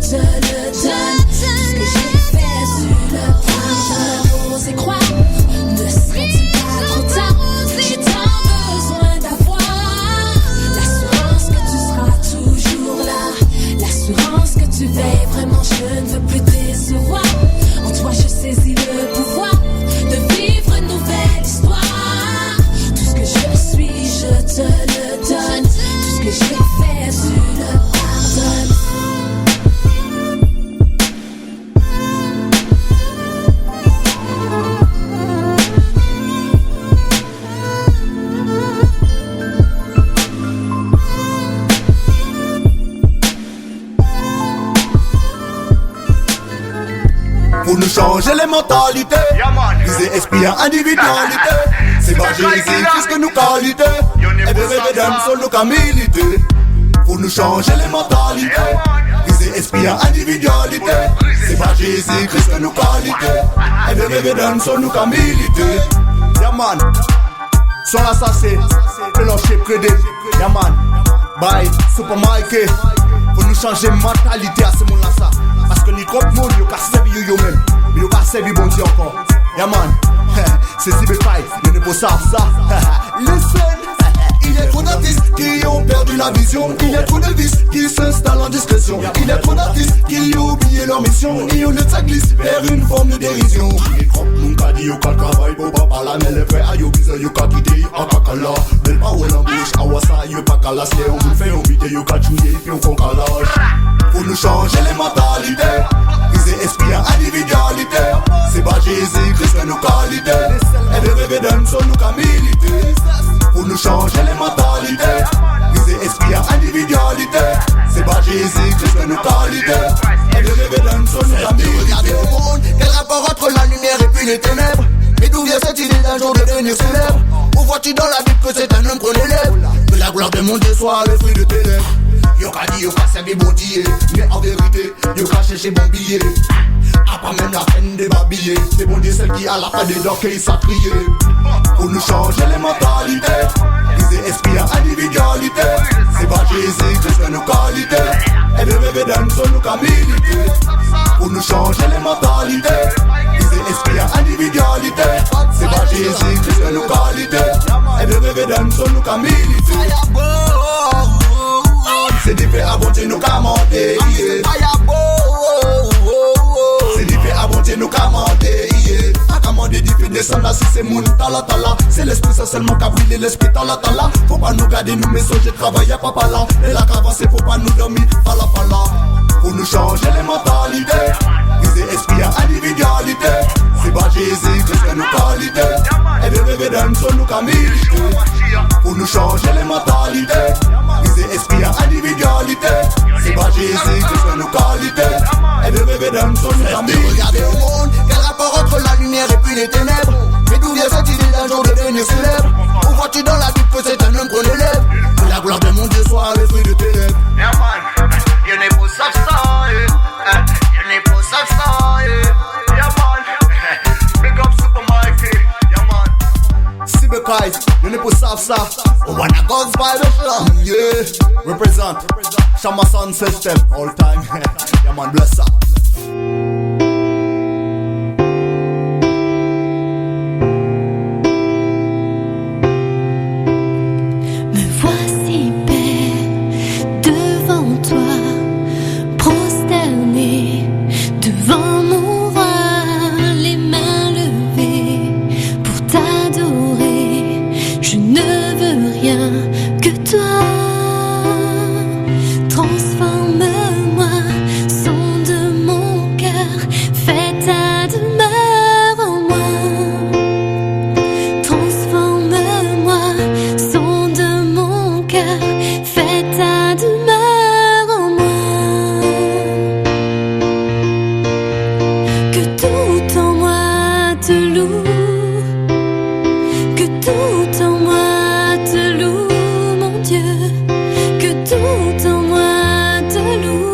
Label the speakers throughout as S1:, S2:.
S1: te le donne. Tout ce que j'ai fait, tu le pardonnes. Oser croire, ne serait-il pas trop tard? J'ai tant besoin d'avoir l'assurance que tu seras toujours là, l'assurance que tu veilles vraiment. Je ne veux plus décevoir. En toi, je saisis le pouvoir de vivre une nouvelle histoire. Tout ce que je suis, je te le donne. Tout ce que j'ai fait, tu le pardonnes.
S2: Pour nous changer les mentalités, viser esprit et individualité. C'est pas Jésus-Christ que nous qualité, et de révédem sur nos camilités. Pour nous changer les mentalités, viser esprit et individualité. C'est pas Jésus-Christ que nous qualité, et de révédem sur nos camilités. Yaman, son assassin, pélanché prédé. Yaman, bye, Super Mike. Pour nous changer mentalité à ce moment-là ça. Parce que ni trop de monde, y'a qu'à servir yo-même. Mais y'a qu'à servir bon Dieu encore. Yeah man, c'est si belle paille, mais ne pas savoir ça. Listen. Il y a trop d'artistes qui ont perdu la vision. Il y a trop de vices qui s'installent en discrétion. Il y a trop d'artistes qui ont oublié leur mission. Et on est glisse vers une forme de dérision. Les crocs n'ont pas dit y'a qu'à travail pour pas parler. Mais les frères aïe bizarre y'a qu'à quitter en kakala. Mais le parole en bouche, awasa y'a pas qu'à lasser. On vous fait inviter y'a qu'à jouer puis on fait calage. Pour nous changer les mentalités, viser esprit et individualité. C'est pas Jésus-Christ que nos qualités, et de révédem sur nos camilités. Pour nous changer les mentalités, viser esprit et individualité. C'est pas Jésus-Christ que nos qualités, et de révédem sur nos camilités. Regardez au monde, quel rapport entre la lumière et puis les ténèbres? Mais d'où vient cette idée d'un jour de devenir célèbre? Où vois-tu dans la Bible que c'est un homme qu'on élève? Que la gloire de mon Dieu soit le fruit de tes lèvres. Yo ka dit yo ka servi bon Dieu, mais en vérité, yo ka chercher bon billet. Après même la peine de babiller, c'est bon Dieu celle qui a la fin des dents qui s'est crié. Pour nous changer les mentalités, viser esprit et individualité. C'est pas Jésus-Christ que nos qualités, et de révédem sur nos camilités. Pour nous changer les mentalités, viser esprit et individualité. C'est pas Jésus-Christ que nos qualités, et de révédem sur nos camilités. C'est différent avant de nous commander. C'est différent avant de nous commander. A commander différent descendre si c'est mon tala tala. C'est l'esprit ça seulement qu'a brûlé l'esprit tala tala. Faut pas nous garder nous mais j'ai travaillé à papa là. Et là qu'avancer faut pas nous dormir fala fala. Pour nous changer les mentalités, viser esprit et individualité. C'est pas Jésus-Christ que nos qualités, et de révédem sur nos camilités. Pour nous changer les mentalités, viser esprit et individualité. C'est pas Jésus-Christ que nos qualités, et de révédem sur nos camilités. Regardez au monde, quel rapport entre la lumière et puis les ténèbres? Mais d'où vient cette idée d'un jour de devenir célèbre? Où vois-tu dans la Bible que c'est un homme qu'on élève? Que la gloire de mon Dieu soit le fruit de tes lèvres.
S3: Yeah man, you n'est pas ça, you n'est pas ça, yeah man. Big up Super Mikey, yeah man.
S2: Cyberkite, you n'est pas ça. Oh, when I goes by the shop, yeah. Represent, Shama Sound System, all time. Yeah man, bless up.
S1: Devant mon roi, les mains levées pour t'adorer, je ne veux rien que toi. Transforme-moi, sonde mon cœur, fais ta demeure en moi. Transforme-moi, sonde mon cœur, fais ta demeure en moi. Que tout en moi te loue, que tout en moi te loue, mon Dieu, que tout en moi te loue.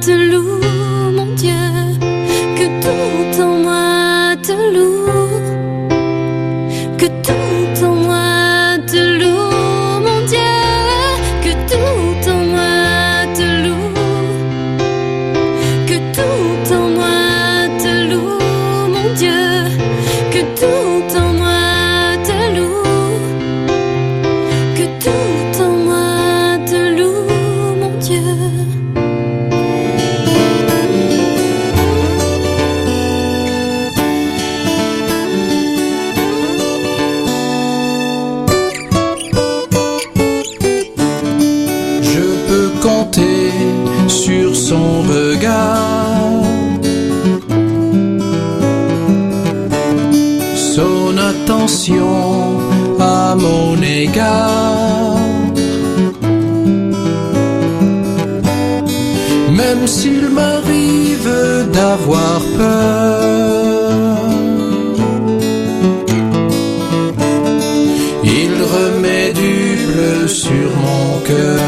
S1: te loue, mon Dieu, que tout en moi te loue, que tout en moi te loue, mon Dieu, que tout en moi te loue, que tout en moi te loue, mon Dieu, que tout en moi te loue, que tout en moi te loue, mon Dieu.
S4: Je peux compter sur son regard, son attention à mon égard. Même s'il m'arrive d'avoir peur, il remet du bleu sur mon cœur.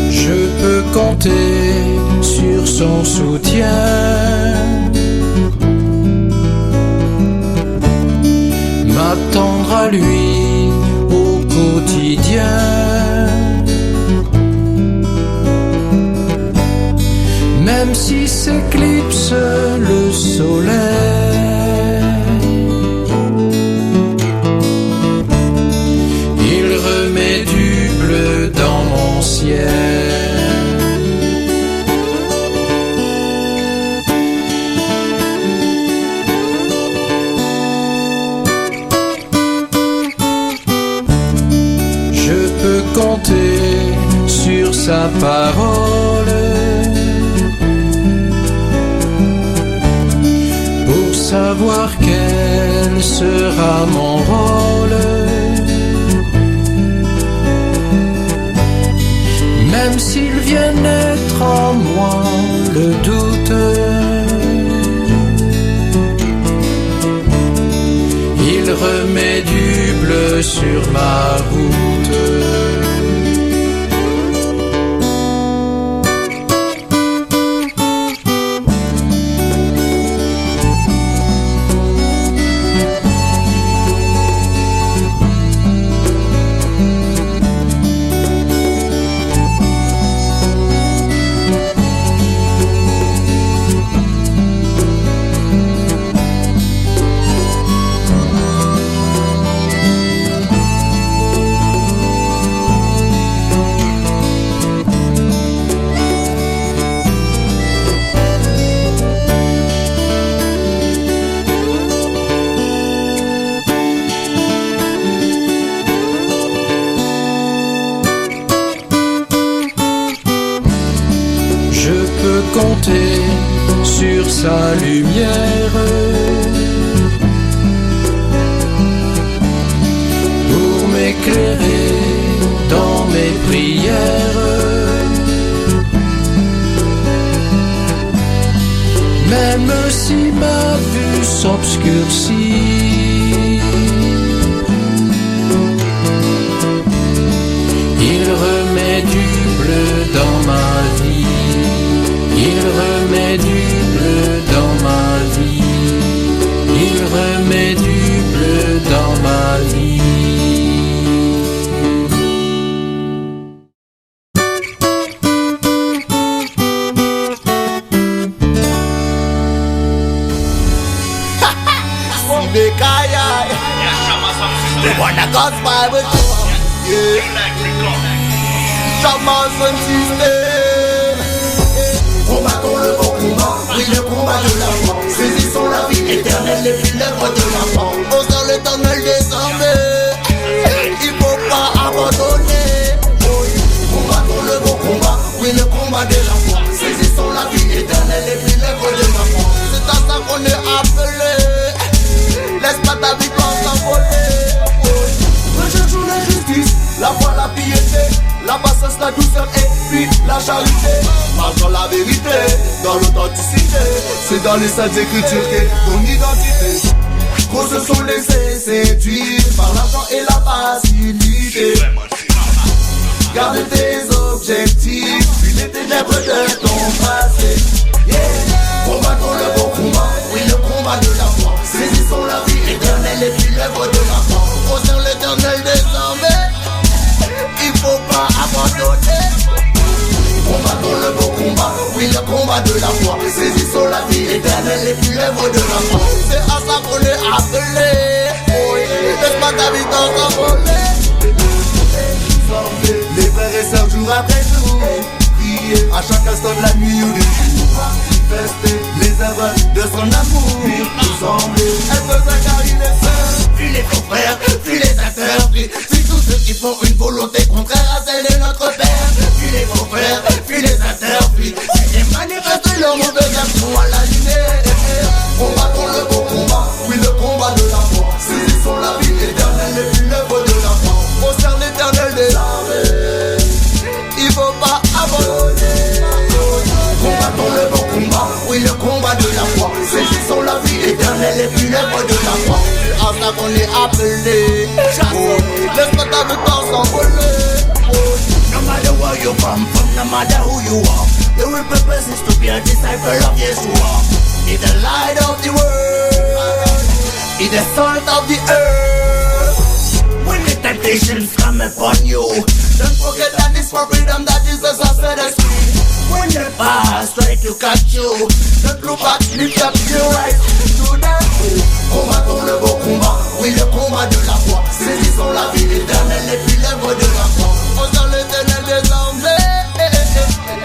S4: Je peux compter sur son soutien, m'attendre à lui au quotidien. Même si s'éclipse le soleil, il remet du bleu dans mon ciel. Je peux compter sur sa parole pour savoir quel sera mon rôle. Même s'il vient naître en moi le doute, il remet du bleu sur ma route. Compter sur sa lumière pour m'éclairer dans mes prières. Même si ma vue s'obscurcit, il remet du bleu dans ma vie. Il remet du bleu dans ma vie. Il remet du bleu dans ma vie.
S2: The one that goes by with you. Shaman system. Combattons le bon combat, oui le combat de la foi. Saisissons la vie éternelle, les fils d'œuvre de l'enfant. Au sein l'éternel descendait, il faut pas abandonner. Combattons le bon combat, oui le combat de la foi. Saisissons la vie éternelle, les fils d'œuvre de l'enfant. C'est à ça qu'on est appelé. Laisse pas ta vie s'envoler. Recherchons la justice, la foi, la piété, la patience, la douceur et puis la charité. Ma dans la vérité, dans l'authenticité. C'est dans les saintes écritures qu'est ton identité. Gros, se sont laissés séduire par l'argent et la facilité. Garde tes objectifs, puis les ténèbres de ton passé. Yeah. Combattons le bon combat, oui le combat de la foi. Saisissons la vie éternelle et puis l'œuvre de la foi. Au sein l'éternel désormais, il faut pas abandonner. Combattons le bon combat, oui le combat de la foi. Saisissons la vie éternelle et puis l'œuvre de la foi. C'est à ça qu'on est appelé. Oh yeah. Laisse pas ta vie t'envoler. Les frères et sœurs jour après jour, prier à chaque instant de la nuit ou du jour, manifester les œuvres de son amour, nous sembler être car il est seul. Puis les faux frères, puis les interdits, puis tous ceux qui font une volonté contraire à celle de notre Père. Puis les faux frères, puis les interdits, qui manifestent leur mauvaise action à la lumière. Combattons le bon combat, oui le combat de la foi. Saisissons la vie éternelle et puis l'œuvre de la foi. Au sein l'éternel des armées, il faut pas abandonner. Combattons le bon combat, oui le combat de la foi. Saisissons la vie éternelle et puis l'œuvre de la foi. C'est à ça qu'on est appelé. Laisse pas ta victoire s'envoler. No matter where you come from, no matter who you are, the real purpose is to be a disciple of Yeshua. Be the light of the world, be the salt of the earth. When the temptations come upon you, don't forget that it's for freedom that Jesus has set us free. When the past try to catch you, don't look back, lift up your eyes to the truth. Combattons le beau combat, oui le combat de la foi. Saisissons la vie éternelle et puis l'œuvre de la foi. On sent l'éternel désormais,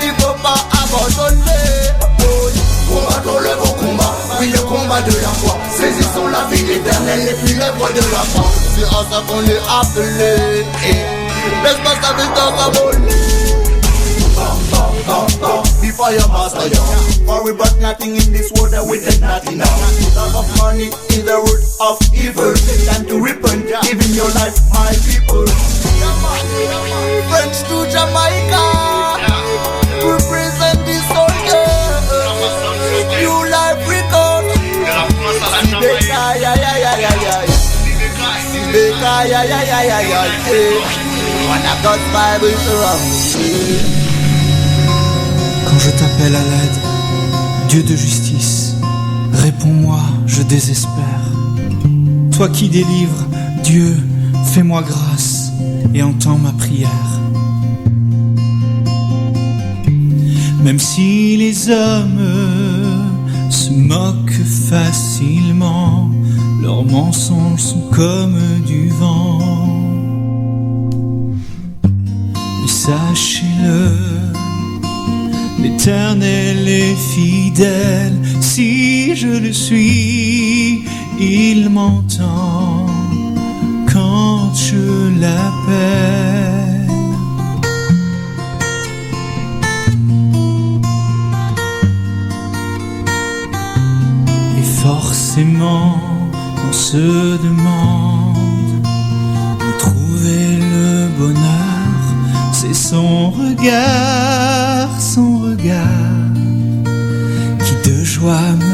S2: il faut pas abandonner. Combattons le bon combat, oui le combat de la foi. Saisissons la vie éternelle et puis l'œuvre de la foi. C'est à ça qu'on est appelé. Laisse pas ta victoire s'envoler. Before your master, young. For we brought nothing in this world that we take nothing now. Love of money is the root of evil. Time to repent, giving your life, my people. French to Jamaica, represent the soldier. New life record. Sibeka, ya ya ya ya ya. Sibeka, ya ya ya ya ya. When I got Bible around.
S5: Quand je t'appelle à l'aide, Dieu de justice, réponds-moi, je désespère. Toi qui délivres, Dieu, fais-moi grâce et entends ma prière. Même si les hommes se moquent facilement, leurs mensonges sont comme du vent. Mais sachez-le, l'Éternel est fidèle, si je le suis, il m'entend quand je l'appelle. Et forcément, on se demande où trouver le bonheur, c'est son regard qui de joie me